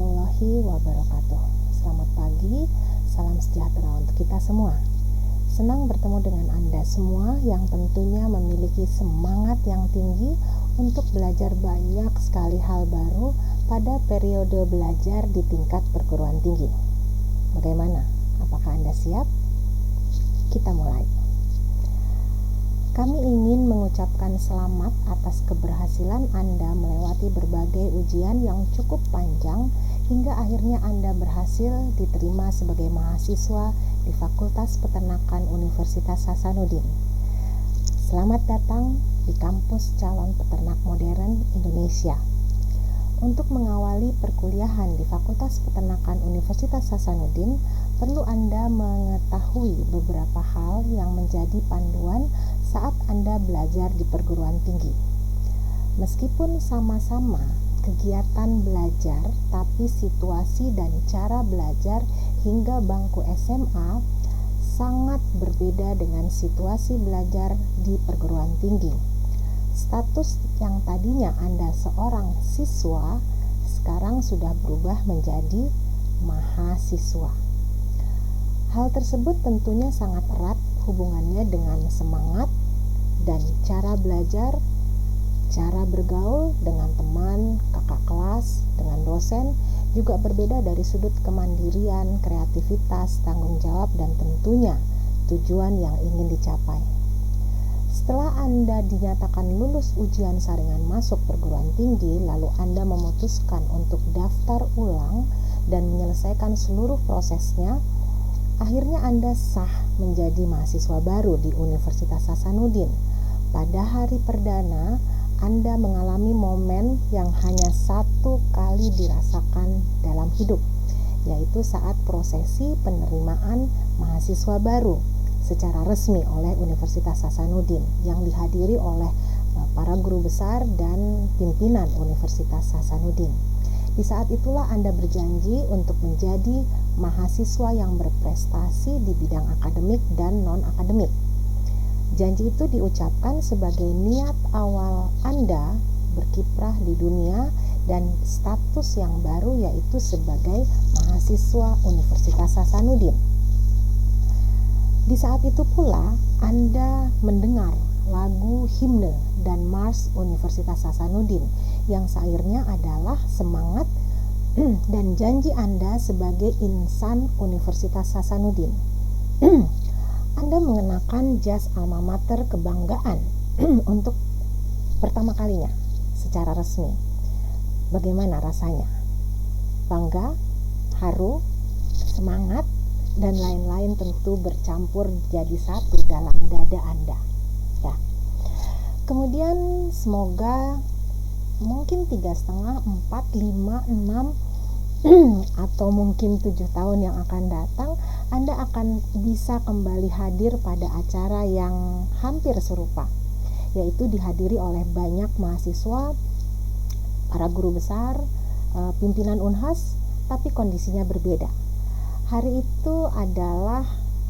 warahmatullahi wabarakatuh. Selamat pagi, salam sejahtera untuk kita semua. Senang bertemu dengan Anda semua yang tentunya memiliki semangat yang tinggi untuk belajar banyak sekali hal baru pada periode belajar di tingkat perguruan tinggi. Bagaimana? Apakah Anda siap? Kita mulai. Kami ingin mengucapkan selamat atas keberhasilan Anda melewati berbagai ujian yang cukup panjang hingga akhirnya Anda berhasil diterima sebagai mahasiswa di Fakultas Peternakan Universitas Hasanuddin. Selamat datang di kampus calon peternak modern Indonesia. Untuk mengawali perkuliahan di Fakultas Peternakan Universitas Hasanuddin, perlu Anda mengetahui beberapa hal yang menjadi panduan saat Anda belajar di perguruan tinggi. Meskipun sama-sama kegiatan belajar, tapi situasi dan cara belajar hingga bangku SMA sangat berbeda dengan situasi belajar di perguruan tinggi. Status yang tadinya Anda seorang siswa sekarang sudah berubah menjadi mahasiswa. Hal tersebut tentunya sangat erat hubungannya dengan semangat dan cara belajar, cara bergaul dengan teman, kakak kelas, dengan dosen juga berbeda dari sudut kemandirian, kreativitas, tanggung jawab, dan tentunya tujuan yang ingin dicapai. Setelah Anda dinyatakan lulus ujian saringan masuk perguruan tinggi, lalu Anda memutuskan untuk daftar ulang dan menyelesaikan seluruh prosesnya, akhirnya Anda sah menjadi mahasiswa baru di Universitas Hasanuddin. Pada hari perdana, Anda mengalami momen yang hanya satu kali dirasakan dalam hidup, yaitu saat prosesi penerimaan mahasiswa baru secara resmi oleh Universitas Hasanuddin yang dihadiri oleh para guru besar dan pimpinan Universitas Hasanuddin. Di saat itulah Anda berjanji untuk menjadi mahasiswa yang berprestasi di bidang akademik dan non-akademik. Janji itu diucapkan sebagai niat awal Anda berkiprah di dunia dan status yang baru yaitu sebagai mahasiswa Universitas Hasanuddin. Di saat itu pula Anda mendengar lagu himne dan mars Universitas Hasanuddin yang sairnya adalah semangat dan janji Anda sebagai insan Universitas Hasanuddin. Anda mengenakan jas alma mater kebanggaan untuk pertama kalinya secara resmi. Bagaimana rasanya? Bangga, haru, semangat, dan lain-lain tentu bercampur jadi satu dalam dada Anda. Ya. Kemudian semoga mungkin 3,5, 4, 5, 6 atau mungkin 7 tahun yang akan datang, Anda akan bisa kembali hadir pada acara yang hampir serupa, yaitu dihadiri oleh banyak mahasiswa, para guru besar, pimpinan Unhas, tapi kondisinya berbeda. Hari itu adalah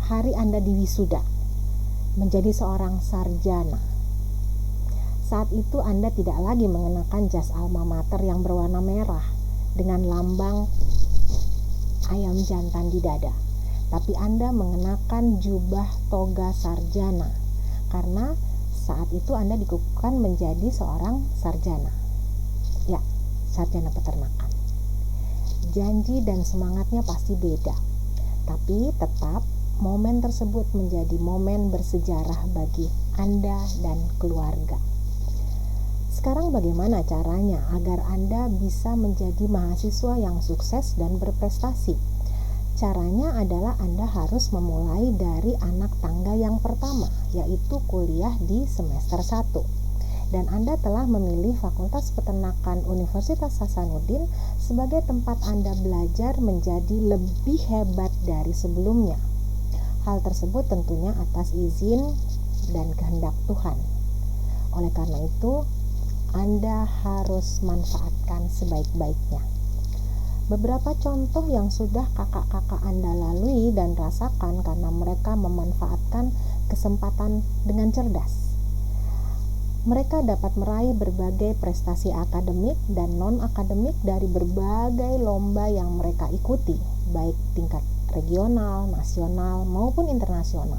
hari Anda diwisuda, menjadi seorang sarjana. Saat itu Anda tidak lagi mengenakan jas alma mater yang berwarna merah dengan lambang ayam jantan di dada, tapi Anda mengenakan jubah toga sarjana karena saat itu Anda dikukuhkan menjadi seorang sarjana. Ya, sarjana peternakan. Janji dan semangatnya pasti beda, tapi tetap momen tersebut menjadi momen bersejarah bagi Anda dan keluarga. Sekarang bagaimana caranya agar Anda bisa menjadi mahasiswa yang sukses dan berprestasi? Caranya adalah Anda harus memulai dari anak tangga yang pertama, yaitu kuliah di semester 1. Dan Anda telah memilih Fakultas Peternakan Universitas Hasanuddin sebagai tempat Anda belajar menjadi lebih hebat dari sebelumnya. Hal tersebut tentunya atas izin dan kehendak Tuhan. Oleh karena itu, Anda harus manfaatkan sebaik-baiknya. Beberapa contoh yang sudah kakak-kakak Anda lalui dan rasakan karena mereka memanfaatkan kesempatan dengan cerdas. Mereka dapat meraih berbagai prestasi akademik dan non-akademik dari berbagai lomba yang mereka ikuti, baik tingkat regional, nasional, maupun internasional.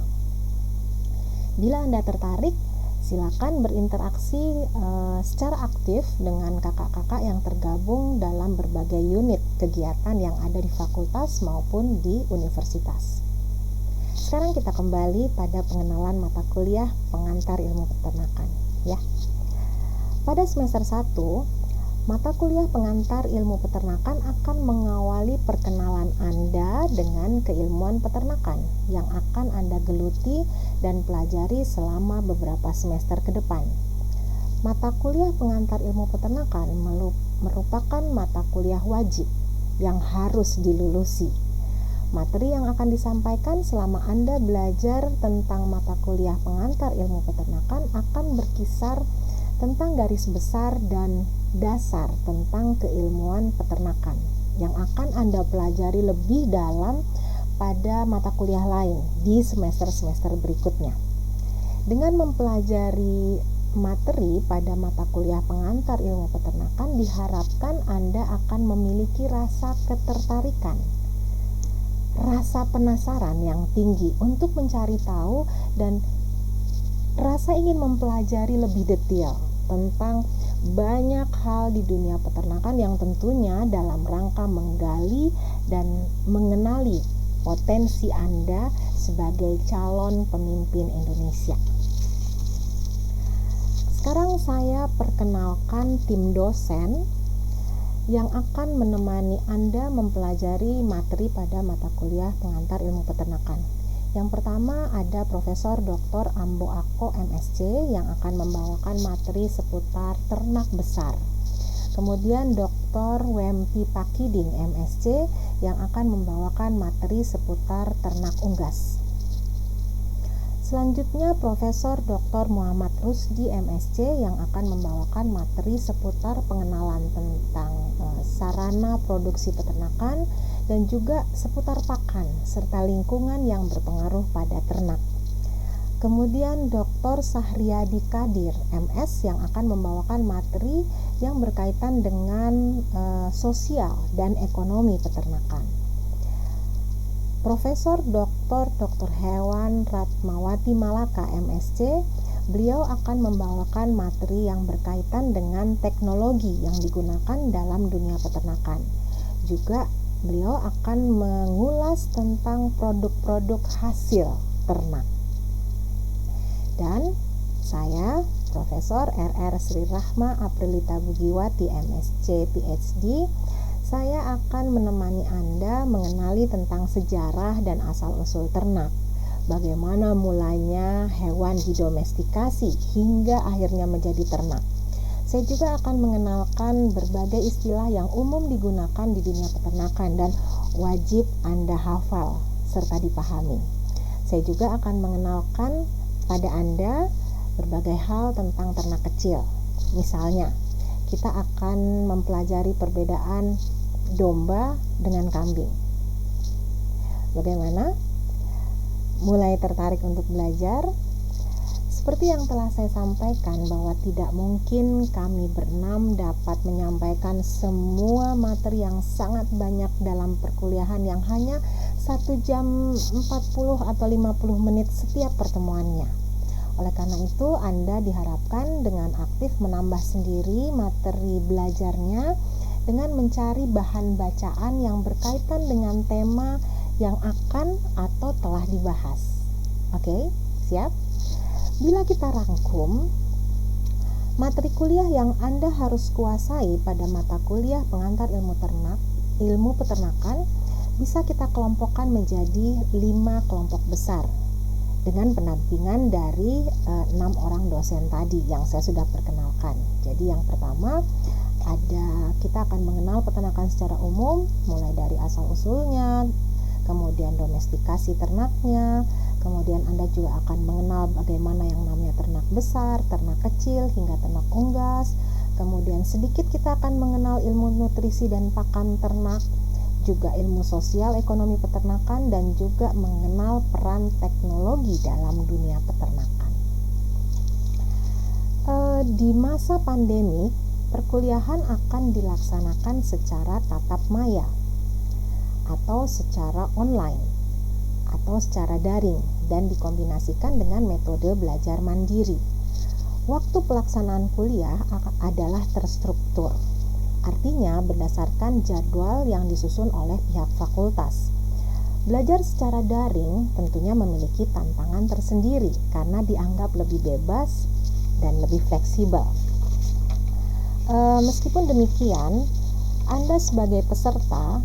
Bila Anda tertarik, silakan berinteraksi secara aktif dengan kakak-kakak yang tergabung dalam berbagai unit kegiatan yang ada di fakultas maupun di universitas. Sekarang kita kembali pada pengenalan mata kuliah pengantar ilmu peternakan, ya. Pada semester 1, mata kuliah pengantar ilmu peternakan akan mengawali perkenalan Anda dengan keilmuan peternakan yang akan Anda geluti dan pelajari selama beberapa semester ke depan. Mata kuliah pengantar ilmu peternakan merupakan mata kuliah wajib yang harus dilulusi. Materi yang akan disampaikan selama Anda belajar tentang mata kuliah pengantar ilmu peternakan akan berkisar tentang garis besar dan dasar tentang keilmuan peternakan yang akan Anda pelajari lebih dalam pada mata kuliah lain di semester-semester berikutnya. Dengan mempelajari materi pada mata kuliah pengantar ilmu peternakan, diharapkan Anda akan memiliki rasa ketertarikan, rasa penasaran yang tinggi untuk mencari tahu dan rasa ingin mempelajari lebih detail tentang banyak hal di dunia peternakan yang tentunya dalam rangka menggali dan mengenali potensi Anda sebagai calon pemimpin Indonesia. Sekarang saya perkenalkan tim dosen yang akan menemani Anda mempelajari materi pada mata kuliah pengantar ilmu peternakan. Yang pertama ada Profesor Dr. Ambo Ako MSc yang akan membawakan materi seputar ternak besar. Kemudian Dr. Wempi Pakiding MSc yang akan membawakan materi seputar ternak unggas. Selanjutnya Profesor Dr. Muhammad Rusdi MSc yang akan membawakan materi seputar pengenalan tentang sarana produksi peternakan dan juga seputar pakan serta lingkungan yang berpengaruh pada ternak. Kemudian Dr. Sahriyadi Kadir MS yang akan membawakan materi yang berkaitan dengan sosial dan ekonomi peternakan. Profesor Dr. Hewan Ratmawati Malaka MSc, beliau akan membawakan materi yang berkaitan dengan teknologi yang digunakan dalam dunia peternakan. Juga beliau akan mengulas tentang produk-produk hasil ternak. Dan saya, Profesor RR Sri Rahma Aprilita Bugiwati MSc PhD, saya akan menemani Anda mengenali tentang sejarah dan asal-usul ternak, bagaimana mulainya hewan didomestikasi hingga akhirnya menjadi ternak. Saya juga akan mengenalkan berbagai istilah yang umum digunakan di dunia peternakan dan wajib Anda hafal serta dipahami. Saya juga akan mengenalkan pada Anda berbagai hal tentang ternak kecil. Misalnya, kita akan mempelajari perbedaan domba dengan kambing. Bagaimana? Mulai tertarik untuk belajar? Seperti yang telah saya sampaikan bahwa tidak mungkin kami berenam dapat menyampaikan semua materi yang sangat banyak dalam perkuliahan yang hanya 1 jam 40 atau 50 menit setiap pertemuannya. Oleh karena itu, Anda diharapkan dengan aktif menambah sendiri materi belajarnya dengan mencari bahan bacaan yang berkaitan dengan tema yang akan atau telah dibahas. Oke, siap? Bila kita rangkum, materi kuliah yang Anda harus kuasai pada mata kuliah pengantar ilmu peternakan bisa kita kelompokkan menjadi 5 kelompok besar dengan pendampingan dari 6 orang dosen tadi yang saya sudah perkenalkan. Jadi yang pertama kita akan mengenal peternakan secara umum, mulai dari asal-usulnya, kemudian domestikasi ternaknya, kemudian Anda juga akan mengenal bagaimana yang namanya ternak besar, ternak kecil, hingga ternak unggas. Kemudian sedikit kita akan mengenal ilmu nutrisi dan pakan ternak, juga ilmu sosial ekonomi peternakan, dan juga mengenal peran teknologi dalam dunia peternakan. Di masa pandemi, perkuliahan akan dilaksanakan secara tatap maya atau secara online atau secara daring dan dikombinasikan dengan metode belajar mandiri. Waktu pelaksanaan kuliah adalah terstruktur, artinya berdasarkan jadwal yang disusun oleh pihak fakultas. Belajar secara daring tentunya memiliki tantangan tersendiri karena dianggap lebih bebas dan lebih fleksibel. Meskipun demikian, Anda sebagai peserta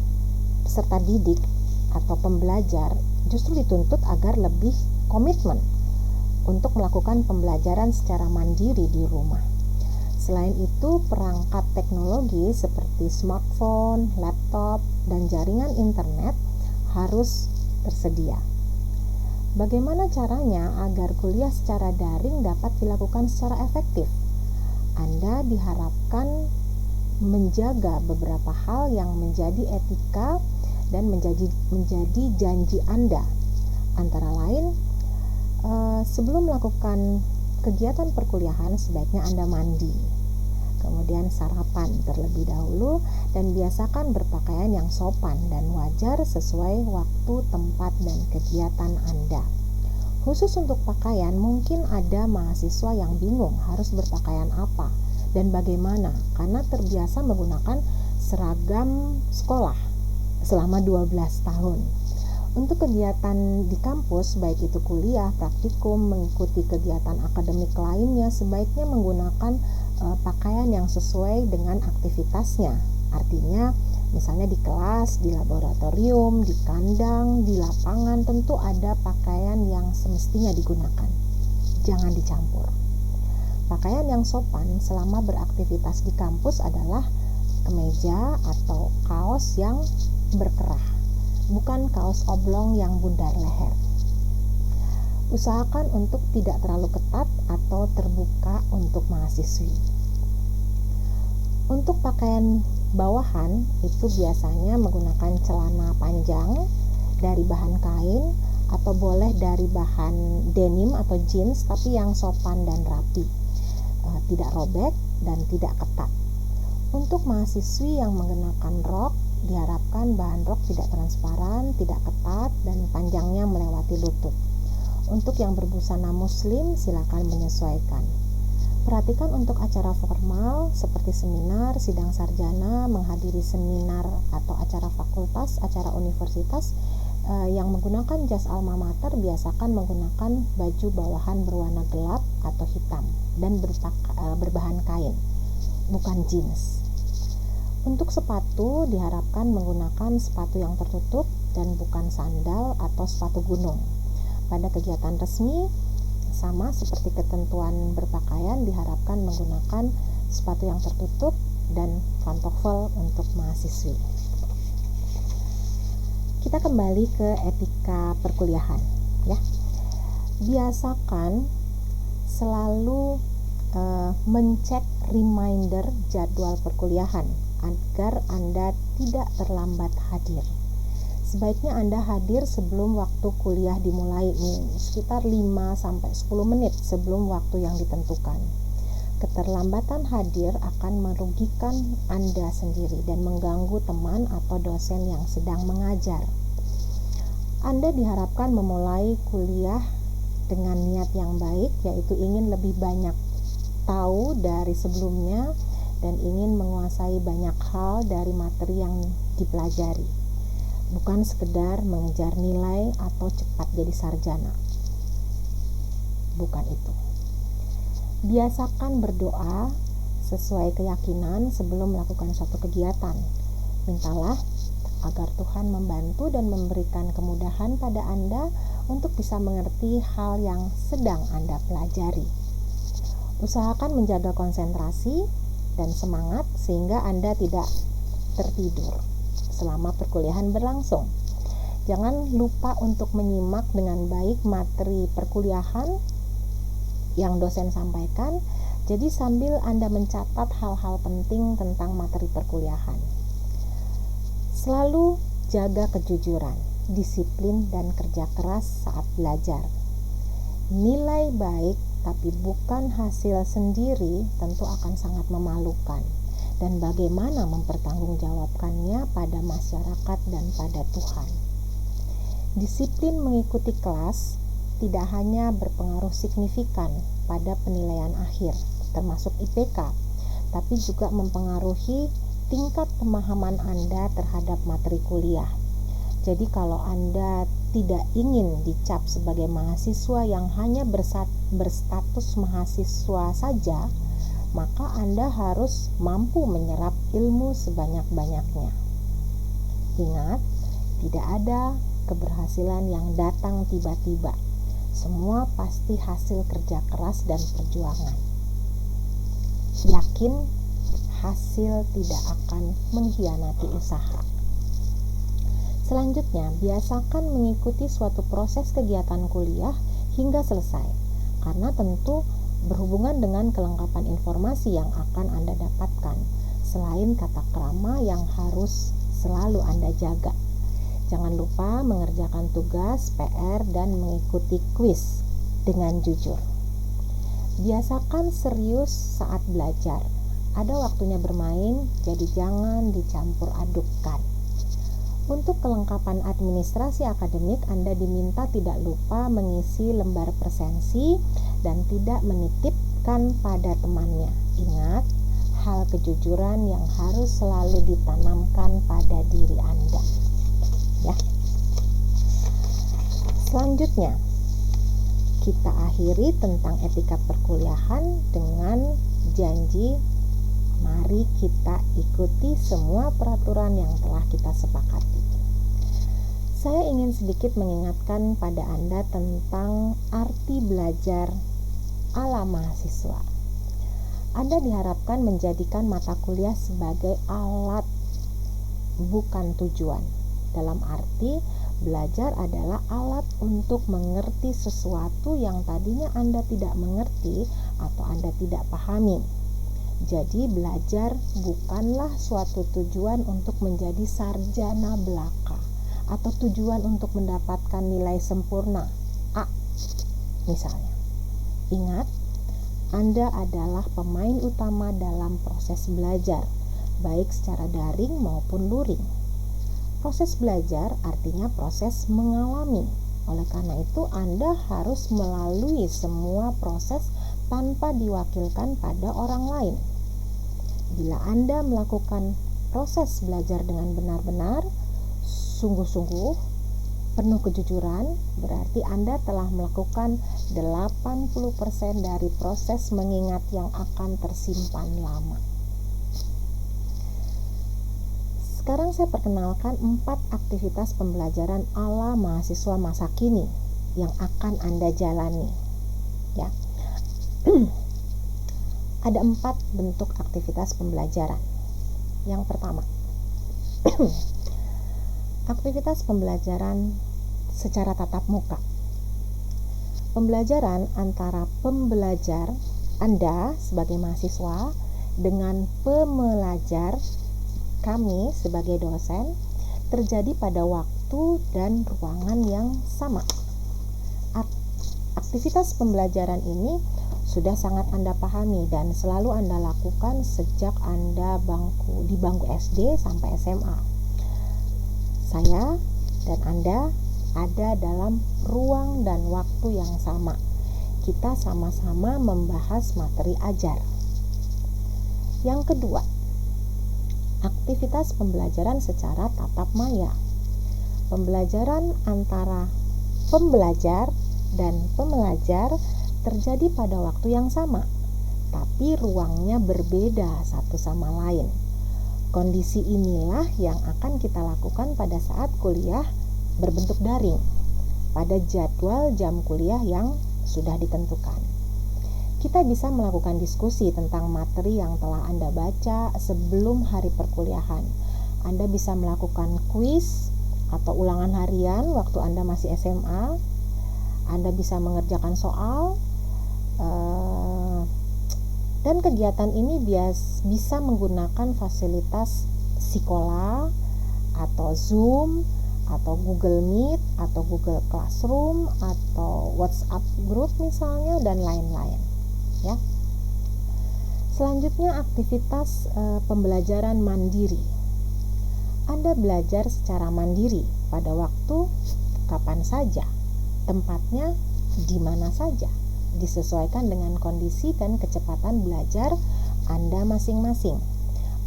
didik atau pembelajar justru dituntut agar lebih komitmen untuk melakukan pembelajaran secara mandiri di rumah. Selain itu, perangkat teknologi seperti smartphone, laptop, dan jaringan internet harus tersedia. Bagaimana caranya agar kuliah secara daring dapat dilakukan secara efektif? Anda diharapkan menjaga beberapa hal yang menjadi etika dan menjadi janji Anda. Antara lain, sebelum melakukan kegiatan perkuliahan sebaiknya Anda mandi, kemudian sarapan terlebih dahulu, dan biasakan berpakaian yang sopan dan wajar sesuai waktu, tempat, dan kegiatan Anda. Khusus untuk pakaian, mungkin ada mahasiswa yang bingung harus berpakaian apa dan bagaimana karena terbiasa menggunakan seragam sekolah selama 12 tahun. Untuk kegiatan di kampus, baik itu kuliah, praktikum, mengikuti kegiatan akademik lainnya, sebaiknya menggunakan pakaian yang sesuai dengan aktivitasnya. Artinya, misalnya di kelas, di laboratorium, di kandang, di lapangan, tentu ada pakaian yang semestinya digunakan. Jangan dicampur. Pakaian yang sopan selama beraktivitas di kampus adalah kemeja atau kaos yang berkerah, bukan kaos oblong yang bundar leher. Usahakan untuk tidak terlalu ketat atau terbuka untuk mahasiswi. Untuk pakaian bawahan itu biasanya menggunakan celana panjang dari bahan kain atau boleh dari bahan denim atau jeans, tapi yang sopan dan rapi, tidak robek dan tidak ketat. Untuk mahasiswi yang mengenakan rok, diharapkan bahan rok tidak transparan, tidak ketat, dan panjangnya melewati lutut. Untuk yang berbusana muslim, silakan menyesuaikan. Perhatikan untuk acara formal seperti seminar, sidang sarjana, menghadiri seminar atau acara fakultas, acara universitas yang menggunakan jas alma mater, biasakan menggunakan baju bawahan berwarna gelap atau hitam dan berbahan kain, bukan jeans. Untuk sepatu, diharapkan menggunakan sepatu yang tertutup dan bukan sandal atau sepatu gunung. Pada kegiatan resmi, sama seperti ketentuan berpakaian, diharapkan menggunakan sepatu yang tertutup dan pantofel untuk mahasiswi. Kita kembali ke etika perkuliahan, ya. Biasakan selalu mencek reminder jadwal perkuliahan agar Anda tidak terlambat hadir. Sebaiknya Anda hadir sebelum waktu kuliah dimulai, sekitar 5-10 menit sebelum waktu yang ditentukan. Keterlambatan hadir akan merugikan Anda sendiri dan mengganggu teman atau dosen yang sedang mengajar. Anda diharapkan memulai kuliah dengan niat yang baik, yaitu ingin lebih banyak tahu dari sebelumnya dan ingin menguasai banyak hal dari materi yang dipelajari, bukan sekedar mengejar nilai atau cepat jadi sarjana. Bukan itu. Biasakan berdoa sesuai keyakinan sebelum melakukan suatu kegiatan. Mintalah agar Tuhan membantu dan memberikan kemudahan pada Anda untuk bisa mengerti hal yang sedang Anda pelajari. Usahakan menjaga konsentrasi dan semangat sehingga Anda tidak tertidur selama perkuliahan berlangsung. Jangan lupa untuk menyimak dengan baik materi perkuliahan yang dosen sampaikan. Jadi sambil Anda mencatat hal-hal penting tentang materi perkuliahan. Selalu jaga kejujuran, disiplin, dan kerja keras saat belajar. Nilai baik tapi bukan hasil sendiri, tentu akan sangat memalukan. Dan bagaimana mempertanggungjawabkannya pada masyarakat dan pada Tuhan. Disiplin mengikuti kelas tidak hanya berpengaruh signifikan pada penilaian akhir, termasuk IPK, tapi juga mempengaruhi tingkat pemahaman Anda terhadap materi kuliah. Jadi kalau Anda tidak ingin dicap sebagai mahasiswa yang hanya berstatus mahasiswa saja, maka Anda harus mampu menyerap ilmu sebanyak-banyaknya. Ingat, tidak ada keberhasilan yang datang tiba-tiba. Semua pasti hasil kerja keras dan perjuangan. Yakin hasil tidak akan mengkhianati usaha. Selanjutnya, biasakan mengikuti suatu proses kegiatan kuliah hingga selesai, karena tentu berhubungan dengan kelengkapan informasi yang akan Anda dapatkan, selain tata krama yang harus selalu Anda jaga. Jangan lupa mengerjakan tugas, PR, dan mengikuti kuis dengan jujur. Biasakan serius saat belajar. Ada waktunya bermain, jadi jangan dicampur adukkan. Untuk kelengkapan administrasi akademik, Anda diminta tidak lupa mengisi lembar presensi dan tidak menitipkan pada temannya. Ingat, hal kejujuran yang harus selalu ditanamkan pada diri Anda. Ya. Selanjutnya, kita akhiri tentang etika perkuliahan dengan janji. Mari kita ikuti semua peraturan yang telah kita sepakati. Saya ingin sedikit mengingatkan pada Anda tentang arti belajar ala mahasiswa. Anda diharapkan menjadikan mata kuliah sebagai alat, bukan tujuan. Dalam arti, belajar adalah alat untuk mengerti sesuatu yang tadinya Anda tidak mengerti atau Anda tidak pahami. Jadi belajar bukanlah suatu tujuan untuk menjadi sarjana belaka atau tujuan untuk mendapatkan nilai sempurna A misalnya. Ingat, Anda adalah pemain utama dalam proses belajar, baik secara daring maupun luring. Proses belajar artinya proses mengalami. Oleh karena itu, Anda harus melalui semua proses tanpa diwakilkan pada orang lain. Bila Anda melakukan proses belajar dengan benar-benar, sungguh-sungguh, penuh kejujuran, berarti Anda telah melakukan 80% dari proses mengingat yang akan tersimpan lama. Sekarang saya perkenalkan 4 aktivitas pembelajaran ala mahasiswa masa kini yang akan Anda jalani. Ya. Ada 4 bentuk aktivitas pembelajaran. Yang pertama, aktivitas pembelajaran secara tatap muka. Pembelajaran antara pembelajar Anda sebagai mahasiswa dengan pembelajar kami sebagai dosen terjadi pada waktu dan ruangan yang sama. Aktivitas pembelajaran ini sudah sangat Anda pahami dan selalu Anda lakukan sejak Anda di bangku SD sampai SMA. Saya dan Anda ada dalam ruang dan waktu yang sama. Kita sama-sama membahas materi ajar. Yang kedua, aktivitas pembelajaran secara tatap maya. Pembelajaran antara pembelajar dan pembelajar terjadi pada waktu yang sama, tapi ruangnya berbeda satu sama lain. Kondisi inilah yang akan kita lakukan pada saat kuliah berbentuk daring, pada jadwal jam kuliah yang sudah ditentukan. Kita bisa melakukan diskusi tentang materi yang telah Anda baca sebelum hari perkuliahan. Anda bisa melakukan kuis atau ulangan harian waktu Anda masih SMA. Anda bisa mengerjakan soal, dan kegiatan ini bisa menggunakan fasilitas sekolah atau Zoom atau Google Meet atau Google Classroom atau WhatsApp group misalnya, dan lain-lain ya. Selanjutnya aktivitas pembelajaran mandiri. Anda belajar secara mandiri pada waktu kapan saja, tempatnya di mana saja, disesuaikan dengan kondisi dan kecepatan belajar Anda masing-masing.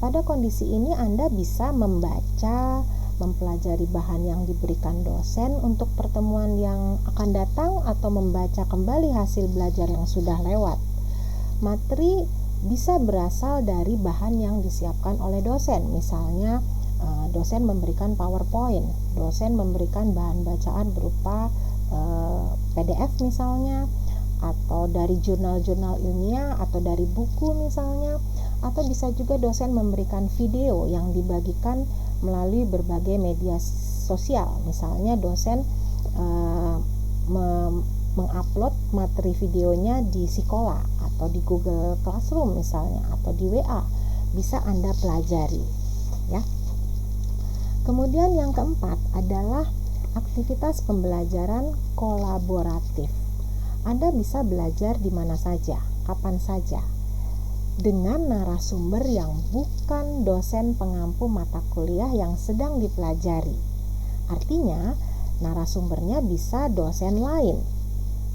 Pada kondisi ini Anda bisa membaca, mempelajari bahan yang diberikan dosen untuk pertemuan yang akan datang, atau membaca kembali hasil belajar yang sudah lewat. Materi bisa berasal dari bahan yang disiapkan oleh dosen, misalnya dosen memberikan PowerPoint, dosen memberikan bahan bacaan berupa PDF misalnya, atau dari jurnal-jurnal ilmiah, atau dari buku misalnya, atau bisa juga dosen memberikan video yang dibagikan melalui berbagai media sosial. Misalnya dosen mengupload materi videonya di Sekolah atau di Google Classroom misalnya, atau di WA, bisa Anda pelajari ya. Kemudian yang keempat adalah aktivitas pembelajaran kolaboratif. Anda bisa belajar di mana saja, kapan saja, dengan narasumber yang bukan dosen pengampu mata kuliah yang sedang dipelajari. Artinya, narasumbernya bisa dosen lain,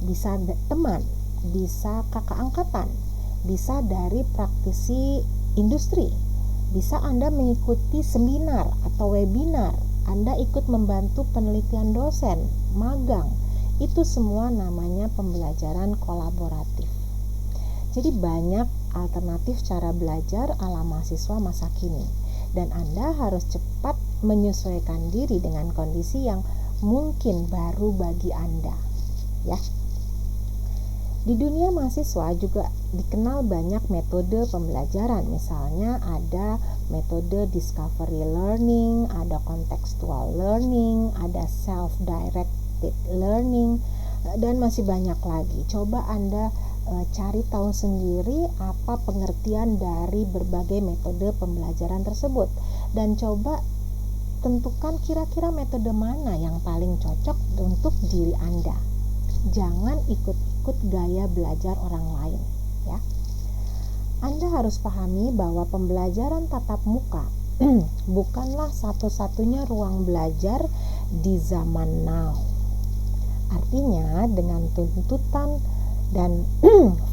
bisa teman, bisa kakak angkatan, bisa dari praktisi industri. Bisa Anda mengikuti seminar atau webinar, Anda ikut membantu penelitian dosen, magang. Itu semua namanya pembelajaran kolaboratif. Jadi banyak alternatif cara belajar ala mahasiswa masa kini, dan Anda harus cepat menyesuaikan diri dengan kondisi yang mungkin baru bagi Anda ya. Di dunia mahasiswa juga dikenal banyak metode pembelajaran. Misalnya ada metode discovery learning, ada contextual learning, ada self-directed learning, dan masih banyak lagi. Coba Anda cari tahu sendiri apa pengertian dari berbagai metode pembelajaran tersebut, dan coba tentukan kira-kira metode mana yang paling cocok untuk diri Anda. Jangan ikut-ikut gaya belajar orang lain ya. Anda harus pahami bahwa pembelajaran tatap muka bukanlah satu-satunya ruang belajar di zaman now. Artinya dengan tuntutan dan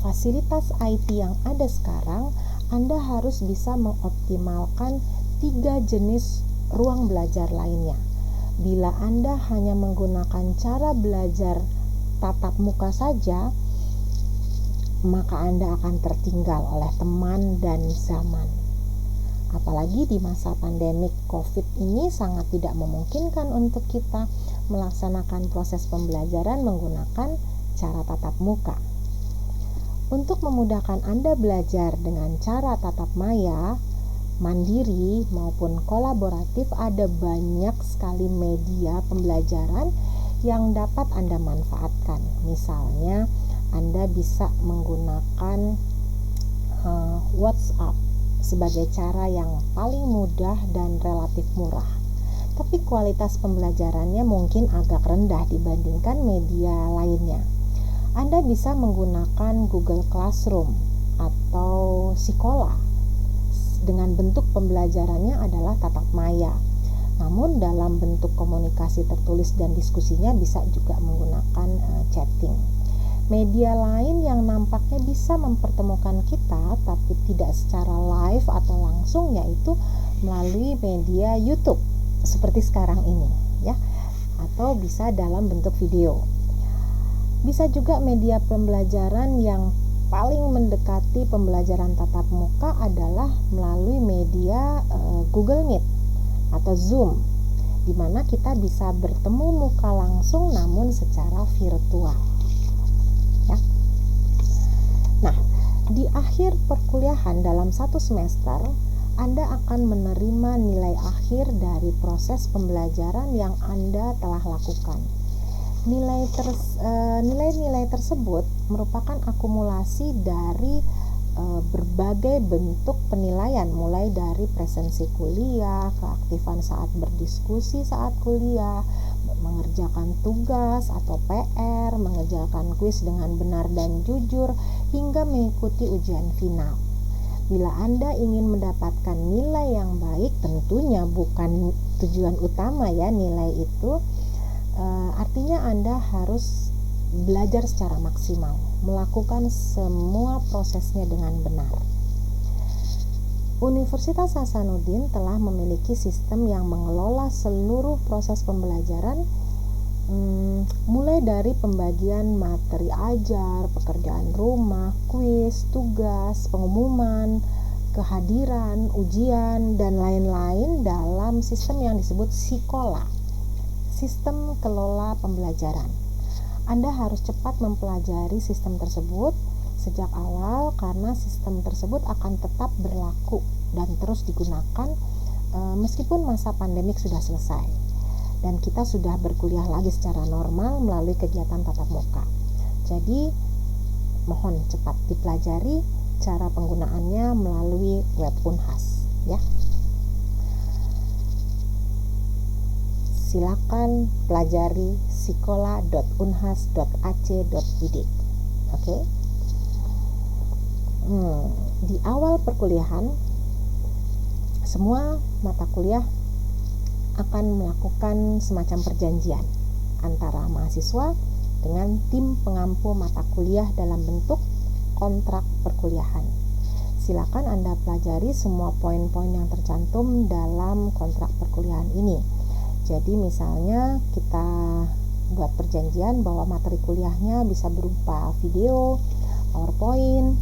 fasilitas IT yang ada sekarang, Anda harus bisa mengoptimalkan 3 jenis ruang belajar lainnya. Bila Anda hanya menggunakan cara belajar tatap muka saja, maka Anda akan tertinggal oleh teman dan zaman. Apalagi di masa pandemik COVID ini sangat tidak memungkinkan untuk kita melaksanakan proses pembelajaran menggunakan cara tatap muka. Untuk memudahkan Anda belajar dengan cara tatap maya, mandiri maupun kolaboratif, ada banyak sekali media pembelajaran yang dapat Anda manfaatkan. Misalnya Anda bisa menggunakan WhatsApp sebagai cara yang paling mudah dan relatif murah, tapi kualitas pembelajarannya mungkin agak rendah dibandingkan media lainnya. Anda bisa menggunakan Google Classroom atau Sekolah dengan bentuk pembelajarannya adalah tatap maya, namun dalam bentuk komunikasi tertulis dan diskusinya bisa juga menggunakan chatting. Media lain yang nampaknya bisa mempertemukan kita tapi tidak secara live atau langsung, yaitu melalui media YouTube seperti sekarang ini ya, atau bisa dalam bentuk video. Bisa juga media pembelajaran yang paling mendekati pembelajaran tatap muka adalah melalui media Google Meet atau Zoom, di mana kita bisa bertemu muka langsung namun secara virtual ya. Nah, di akhir perkuliahan dalam 1 semester, Anda akan menerima nilai akhir dari proses pembelajaran yang Anda telah lakukan. Nilai-nilai tersebut merupakan akumulasi dari berbagai bentuk penilaian, mulai dari presensi kuliah, keaktifan saat berdiskusi saat kuliah, mengerjakan tugas atau PR, mengerjakan kuis dengan benar dan jujur, hingga mengikuti ujian final. Bila Anda ingin mendapatkan nilai yang baik, tentunya bukan tujuan utama ya nilai itu, artinya Anda harus belajar secara maksimal, melakukan semua prosesnya dengan benar. Universitas Hasanuddin telah memiliki sistem yang mengelola seluruh proses pembelajaran, mulai dari pembagian materi ajar, pekerjaan rumah, kuis, tugas, pengumuman, kehadiran, ujian, dan lain-lain dalam sistem yang disebut Sikola, sistem kelola pembelajaran. Anda harus cepat mempelajari sistem tersebut sejak awal, karena sistem tersebut akan tetap berlaku dan terus digunakan meskipun masa pandemik sudah selesai dan kita sudah berkuliah lagi secara normal melalui kegiatan tatap muka. Jadi mohon cepat dipelajari cara penggunaannya melalui web Unhas ya. Silakan pelajari sikola.unhas.ac.id. Oke. Di awal perkuliahan, semua mata kuliah akan melakukan semacam perjanjian antara mahasiswa dengan tim pengampu mata kuliah dalam bentuk kontrak perkuliahan. Silakan Anda pelajari semua poin-poin yang tercantum dalam kontrak perkuliahan ini. Jadi misalnya kita buat perjanjian bahwa materi kuliahnya bisa berupa video, PowerPoint,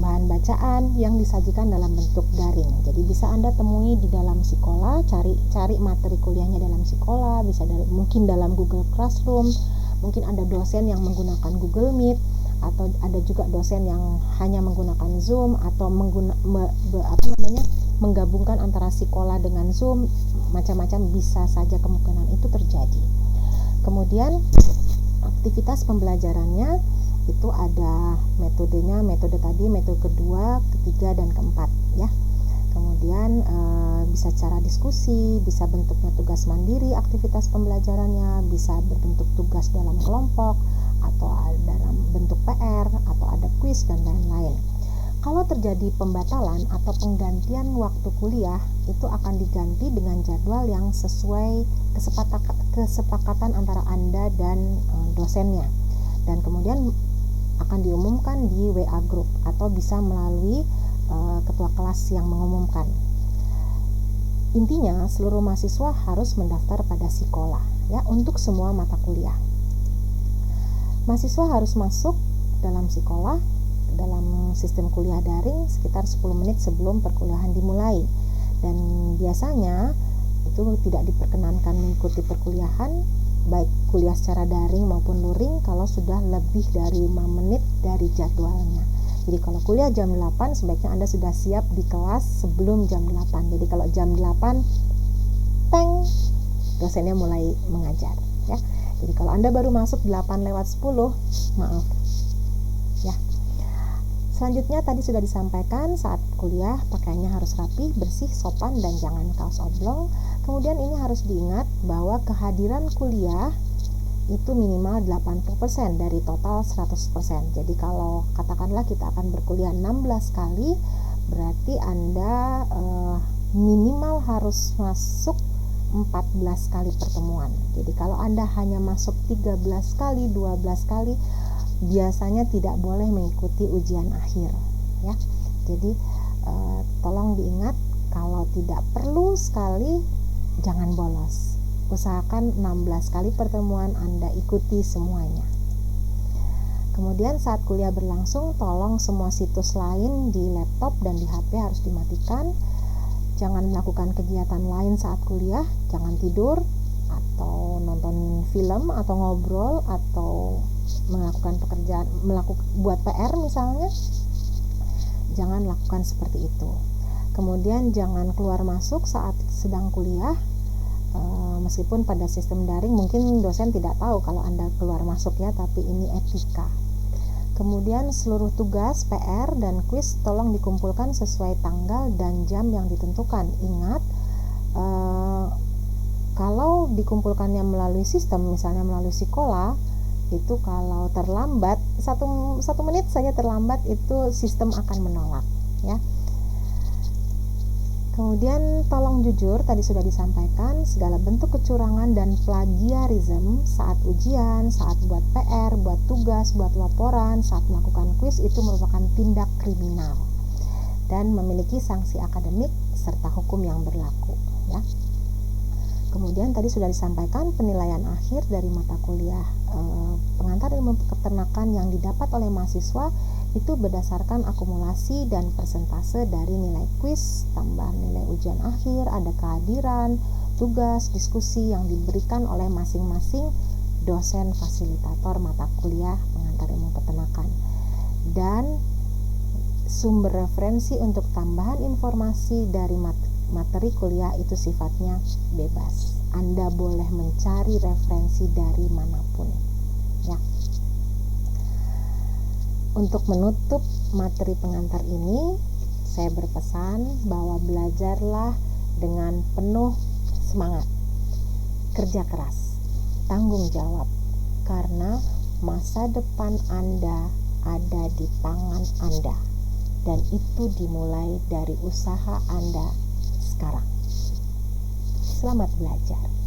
bahan bacaan yang disajikan dalam bentuk daring. Jadi bisa Anda temui di dalam Sikola, cari materi kuliahnya dalam Sikola, bisa mungkin dalam Google Classroom, mungkin ada dosen yang menggunakan Google Meet, atau ada juga dosen yang hanya menggunakan Zoom atau menggabungkan antara Sikola dengan Zoom, macam-macam bisa saja kemungkinan itu terjadi. Kemudian aktivitas pembelajarannya itu ada metodenya, metode tadi, metode kedua, ketiga, dan keempat ya. Kemudian bisa cara diskusi, bisa bentuknya tugas mandiri, aktivitas pembelajarannya bisa berbentuk tugas dalam kelompok atau dalam bentuk PR atau ada kuis dan lain-lain. Kalau terjadi pembatalan atau penggantian waktu kuliah, itu akan diganti dengan jadwal yang sesuai kesepakatan antara Anda dan dosennya, dan kemudian akan diumumkan di WA group atau bisa melalui ketua kelas yang mengumumkan. Intinya seluruh mahasiswa harus mendaftar pada Sikola ya untuk semua mata kuliah. Mahasiswa harus masuk dalam Sikola dalam sistem kuliah daring sekitar 10 menit sebelum perkuliahan dimulai, dan biasanya itu tidak diperkenankan mengikuti perkuliahan baik kuliah secara daring maupun luring kalau sudah lebih dari 5 menit dari jadwalnya. Jadi kalau kuliah jam 8 sebaiknya Anda sudah siap di kelas sebelum jam 8. Jadi kalau jam 8 teng, dosennya mulai mengajar ya. Jadi kalau Anda baru masuk 8:10, maaf ya. Selanjutnya tadi sudah disampaikan, saat kuliah pakaiannya harus rapi, bersih, sopan, dan jangan kaos oblong. Kemudian ini harus diingat bahwa kehadiran kuliah itu minimal 80% dari total 100%. Jadi kalau katakanlah kita akan berkuliah 16 kali, berarti Anda minimal harus masuk 14 kali pertemuan. Jadi kalau Anda hanya masuk 13 kali, 12 kali, biasanya tidak boleh mengikuti ujian akhir ya. Jadi tolong diingat, kalau tidak perlu sekali jangan bolos. Usahakan 16 kali pertemuan Anda ikuti semuanya. Kemudian saat kuliah berlangsung, tolong semua situs lain di laptop dan di HP harus dimatikan. Jangan melakukan kegiatan lain saat kuliah, jangan tidur atau nonton film atau ngobrol atau melakukan pekerjaan, buat PR misalnya. Jangan lakukan seperti itu. Kemudian jangan keluar masuk saat sedang kuliah. Meskipun pada sistem daring mungkin dosen tidak tahu kalau Anda keluar masuk ya, tapi ini etika. Kemudian seluruh tugas, PR, dan kuis tolong dikumpulkan sesuai tanggal dan jam yang ditentukan. Ingat, kalau dikumpulkannya melalui sistem, misalnya melalui Sikola, itu kalau terlambat satu menit saja terlambat, itu sistem akan menolak, ya. Kemudian tolong jujur, tadi sudah disampaikan, segala bentuk kecurangan dan plagiarisme saat ujian, saat buat PR, buat tugas, buat laporan, saat melakukan kuis itu merupakan tindak kriminal dan memiliki sanksi akademik serta hukum yang berlaku, ya. Kemudian tadi sudah disampaikan penilaian akhir dari mata kuliah pengantar ilmu peternakan yang didapat oleh mahasiswa itu berdasarkan akumulasi dan persentase dari nilai kuis, tambah nilai ujian akhir, ada kehadiran, tugas, diskusi yang diberikan oleh masing-masing dosen fasilitator mata kuliah pengantar ilmu peternakan. Dan sumber referensi untuk tambahan informasi dari materi kuliah itu sifatnya bebas. Anda boleh mencari referensi dari manapun, ya. Untuk menutup materi pengantar ini, saya berpesan bahwa belajarlah dengan penuh semangat, kerja keras, tanggung jawab, karena masa depan Anda ada di tangan Anda, dan itu dimulai dari usaha Anda sekarang. Selamat belajar.